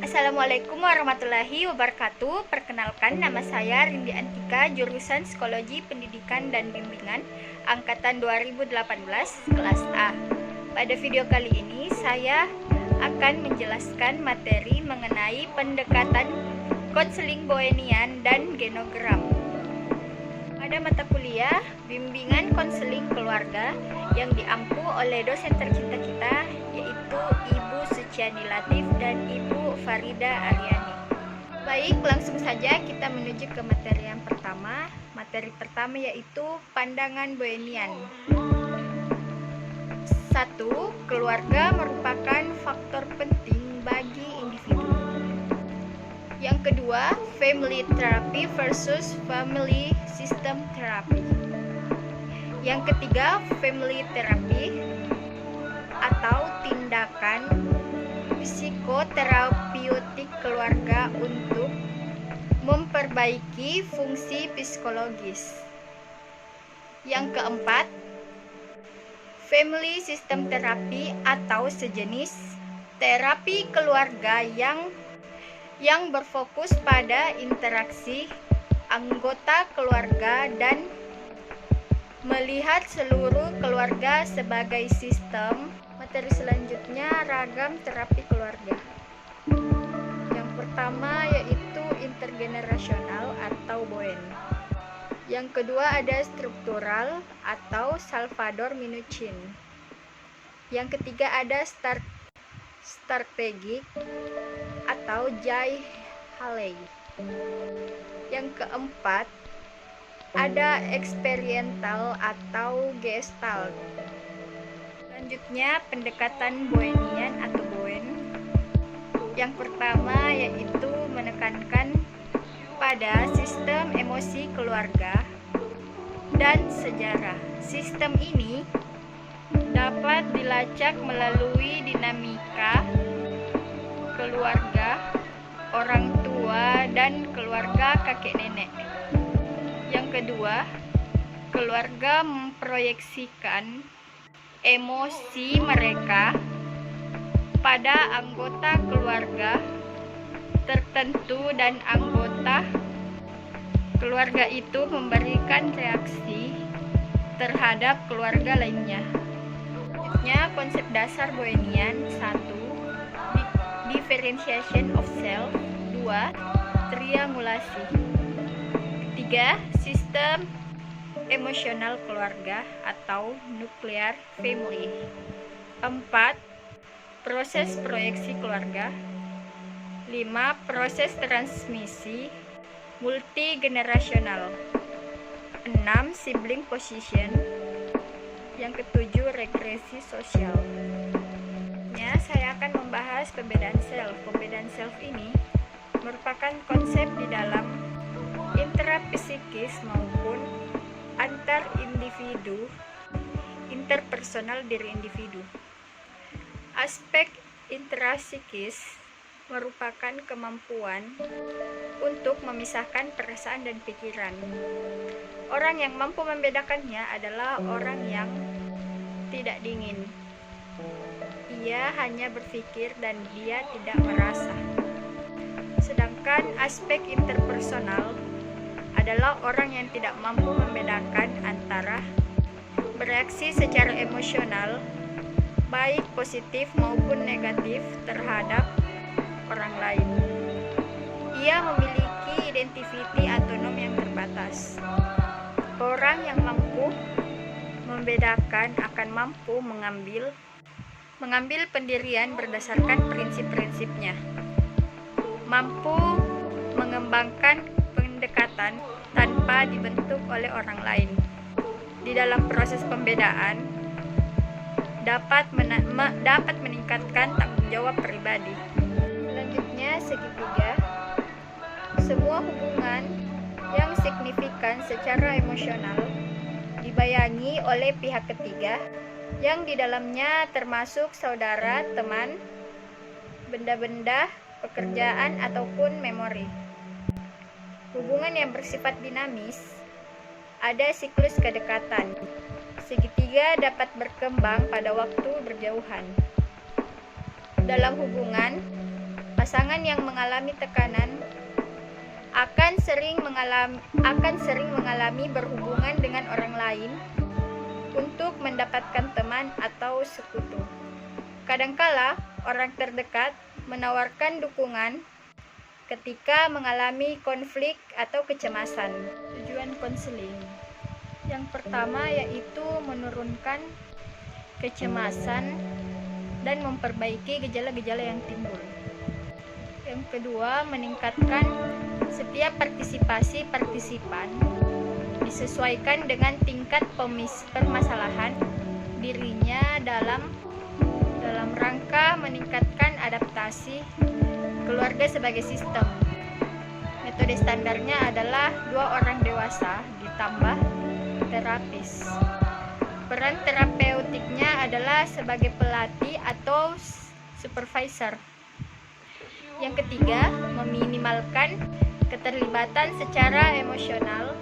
Assalamualaikum warahmatullahi wabarakatuh. Perkenalkan, nama saya Rindi Antika, jurusan Psikologi Pendidikan dan Bimbingan angkatan 2018 kelas A. Pada video kali ini saya akan menjelaskan materi mengenai pendekatan konseling Bohemian dan genogram. Pada mata kuliah bimbingan konseling keluarga yang diampu oleh dosen tercinta kita, yaitu Ibu Suciani Latif dan Ibu Farida Aryani. Baik, langsung saja kita menuju ke materi yang pertama. Materi pertama yaitu pandangan Bohemian. 1. Keluarga merupakan faktor penting bagi individu. Yang kedua, family therapy versus family system therapy. Yang ketiga, family therapy atau tindakan psikoterapeutik keluarga untuk memperbaiki fungsi psikologis. Yang keempat, family system therapy atau sejenis terapi keluarga yang berfokus pada interaksi anggota keluarga dan melihat seluruh keluarga sebagai sistem. Materi selanjutnya, ragam terapi keluarga. Yang pertama yaitu intergenerasional atau Bowen. Yang kedua ada struktural atau Salvador Minuchin. Yang ketiga ada strategik atau Jay Haley. Yang keempat ada experiential atau Gestalt. Selanjutnya pendekatan Bohemian atau Bowen. Yang pertama yaitu menekankan pada sistem emosi keluarga dan sejarah. Sistem ini dapat dilacak melalui dinamika keluarga, orang tua, dan keluarga kakek nenek. Yang kedua, keluarga memproyeksikan emosi mereka pada anggota keluarga tertentu dan anggota keluarga itu memberikan reaksi terhadap keluarga lainnya. Selanjutnya, konsep dasar Bohemian. 1. Differentiation of self. 2. Triangulasi. 3. Sistem emosional keluarga atau nuclear family. 4. Proses proyeksi keluarga. 5. Proses transmisi multigenerasional. 6. Sibling position. Yang ketujuh, regresi sosial. Saya akan membahas perbedaan self. Perbedaan self ini merupakan konsep di dalam intrapsikis maupun antar individu, interpersonal diri individu. Aspek intrapsikis merupakan kemampuan untuk memisahkan perasaan dan pikiran. Orang yang mampu membedakannya adalah orang yang tidak dingin. Ia hanya berpikir dan dia tidak merasa. Sedangkan aspek interpersonal adalah orang yang tidak mampu membedakan antara bereaksi secara emosional, baik positif maupun negatif terhadap orang lain. Ia memiliki identiti autonom yang terbatas. Orang yang mampu membedakan akan mampu mengambil pendirian berdasarkan prinsip-prinsipnya, mampu mengembangkan pendekatan tanpa dibentuk oleh orang lain. Di dalam proses pembedaan dapat meningkatkan tanggung jawab pribadi. Selanjutnya, segitiga. Semua hubungan yang signifikan secara emosional dibayangi oleh pihak ketiga yang di dalamnya termasuk saudara, teman, benda-benda, pekerjaan, ataupun memori. Hubungan yang bersifat dinamis, ada siklus kedekatan. Segitiga dapat berkembang pada waktu berjauhan. Dalam hubungan, pasangan yang mengalami tekanan akan sering mengalami berhubungan dengan orang lain untuk mendapatkan teman atau sekutu. Kadangkala orang terdekat menawarkan dukungan ketika mengalami konflik atau kecemasan. Tujuan konseling yang pertama yaitu menurunkan kecemasan dan memperbaiki gejala-gejala yang timbul. Yang kedua, meningkatkan setiap partisipasi partisipan disesuaikan dengan tingkat permasalahan dirinya dalam rangka meningkatkan adaptasi keluarga sebagai sistem. Metode standarnya adalah 2 orang dewasa ditambah terapis. Peran terapeutiknya adalah sebagai pelatih atau supervisor. Yang ketiga, meminimalkan keterlibatan secara emosional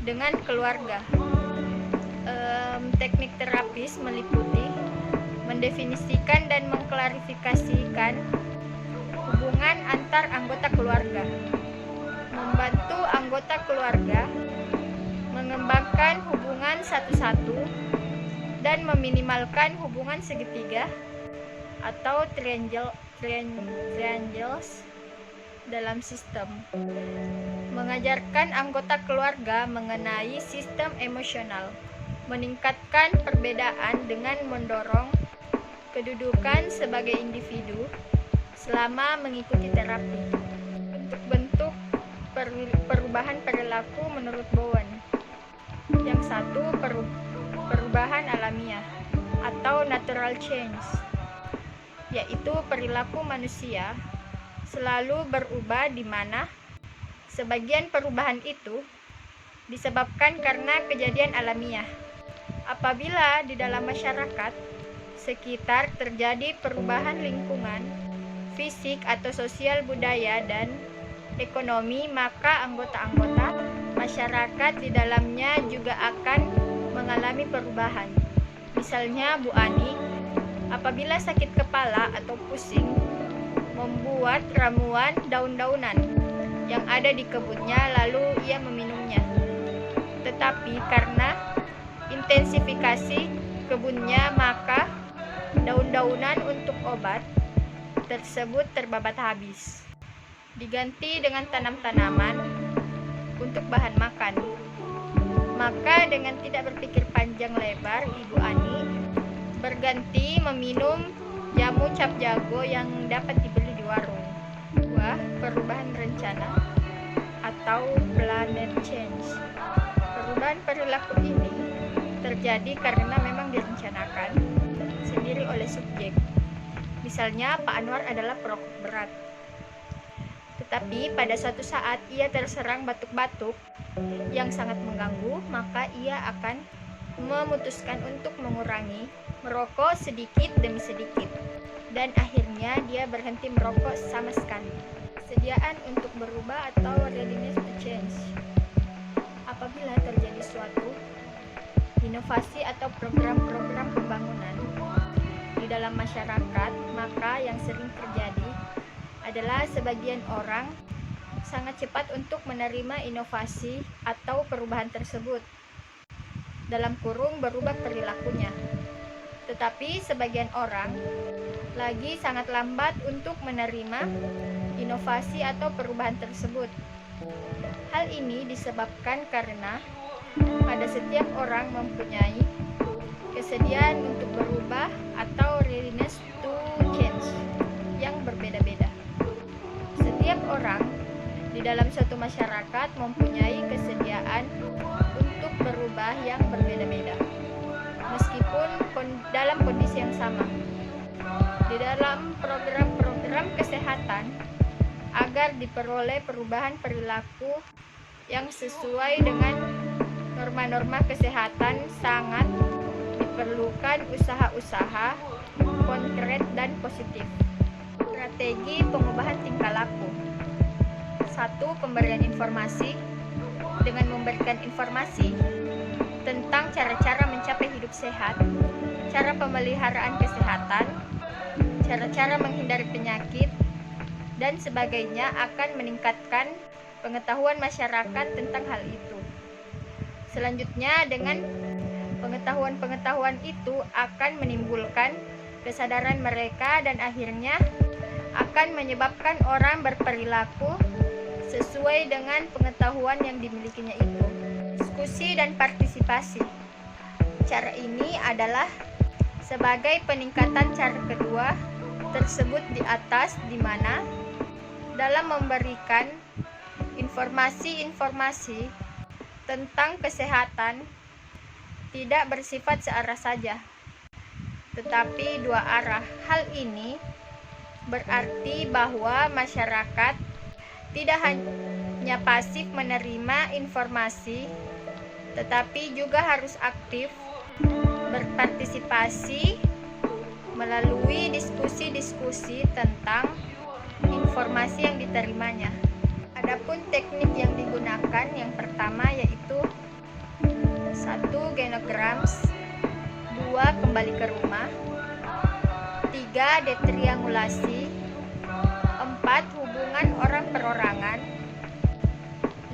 dengan keluarga. Teknik terapis meliputi mendefinisikan dan mengklarifikasikan hubungan antar anggota keluarga, membantu anggota keluarga mengembangkan hubungan satu-satu, dan meminimalkan hubungan segitiga atau triangles dalam sistem. Mengajarkan anggota keluarga mengenai sistem emosional, meningkatkan perbedaan dengan mendorong kedudukan sebagai individu selama mengikuti terapi. Bentuk-bentuk perubahan perilaku menurut Bowen. Yang satu, perubahan alamiah atau natural change, yaitu perilaku manusia selalu berubah di mana sebagian perubahan itu disebabkan karena kejadian alamiah. Apabila di dalam masyarakat sekitar terjadi perubahan lingkungan, fisik atau sosial, budaya, dan ekonomi, maka anggota-anggota masyarakat di dalamnya juga akan mengalami perubahan. Misalnya Bu Ani, apabila sakit kepala atau pusing, membuat ramuan daun-daunan yang ada di kebunnya lalu ia meminumnya. Tetapi karena intensifikasi kebunnya, maka daun-daunan untuk obat tersebut terbabat habis, diganti dengan tanam-tanaman untuk bahan makan. Maka dengan tidak berpikir panjang lebar, Ibu Ani berganti meminum jamu cap jago yang dapat dibeli di warung. 2. Perubahan rencana atau planet change. Perubahan perilaku ini terjadi karena memang direncanakan sendiri oleh subjek. Misalnya Pak Anwar adalah perokok berat, tetapi pada suatu saat ia terserang batuk-batuk yang sangat mengganggu, maka ia akan memutuskan untuk mengurangi merokok sedikit demi sedikit, dan akhirnya dia berhenti merokok sama sekali. Kesediaan untuk berubah atau readiness to change. Apabila terjadi suatu inovasi atau program-program pembangunan di dalam masyarakat, maka yang sering terjadi adalah sebagian orang sangat cepat untuk menerima inovasi atau perubahan tersebut, dalam kurung berubah perilakunya. Tetapi sebagian orang lagi sangat lambat untuk menerima inovasi atau perubahan tersebut. Hal ini disebabkan karena pada setiap orang mempunyai kesediaan untuk berubah atau readiness to change yang berbeda-beda. Setiap orang di dalam suatu masyarakat mempunyai kesediaan untuk berubah yang berbeda-beda, meskipun dalam kondisi yang sama. Di dalam program-program kesehatan, agar diperoleh perubahan perilaku yang sesuai dengan norma-norma kesehatan, sangat diperlukan usaha-usaha konkret dan positif. Strategi pengubahan tingkah laku. 1. Pemberian informasi. Dengan memberikan informasi tentang cara-cara mencapai hidup sehat, cara pemeliharaan kesehatan, cara-cara menghindari penyakit, dan sebagainya akan meningkatkan pengetahuan masyarakat tentang hal itu. Selanjutnya, dengan pengetahuan-pengetahuan itu akan menimbulkan kesadaran mereka dan akhirnya akan menyebabkan orang berperilaku sesuai dengan pengetahuan yang dimilikinya itu. Diskusi dan partisipasi. Cara ini adalah sebagai peningkatan cara kedua tersebut di atas, di mana dalam memberikan informasi-informasi tentang kesehatan tidak bersifat searah saja, tetapi dua arah. Hal ini berarti bahwa masyarakat tidak hanya pasif menerima informasi, tetapi juga harus aktif berpartisipasi melalui diskusi-diskusi tentang informasi yang diterimanya. Adapun teknik yang digunakan yang pertama yaitu 1. Genograms, 2. Kembali ke rumah, 3. Detriangulasi, 4. Hubungan orang perorangan,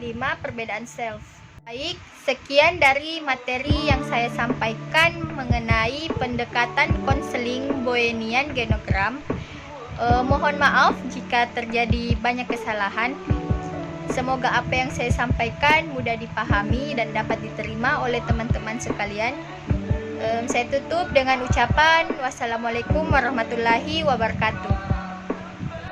5. Perbedaan self. Baik, sekian dari materi yang saya sampaikan mengenai pendekatan konseling Boyenian genogram. Mohon maaf jika terjadi banyak kesalahan. Semoga apa yang saya sampaikan mudah dipahami dan dapat diterima oleh teman-teman sekalian. Saya tutup dengan ucapan wassalamualaikum warahmatullahi wabarakatuh.